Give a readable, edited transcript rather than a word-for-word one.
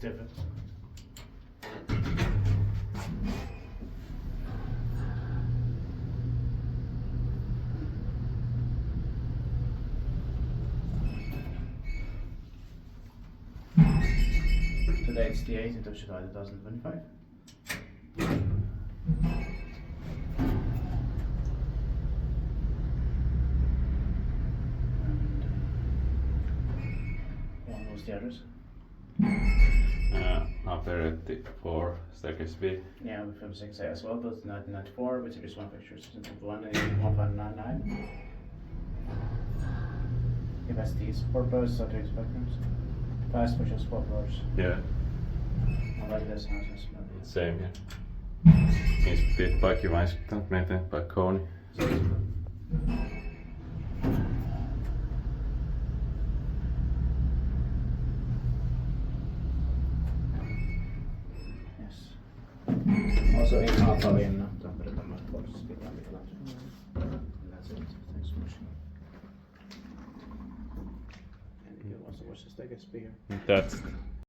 different. Today it's the 18th of July 2025. And what was the address? Aapelinraitti 4, staircase B. Yeah, we filmed 6A as well, but not 4, with series 1 pictures, 1 and 1599. Capacities, purpose, subject spectrums. Fast special spot floors. Yeah, I like this house as well. same here. Inspired kaikki vain sitten menee vaikka on. Yes. Also in Haapalinna, Tampere, Tampere, Finland. That's it. Thanks so much. And you also watch the staircase here. That's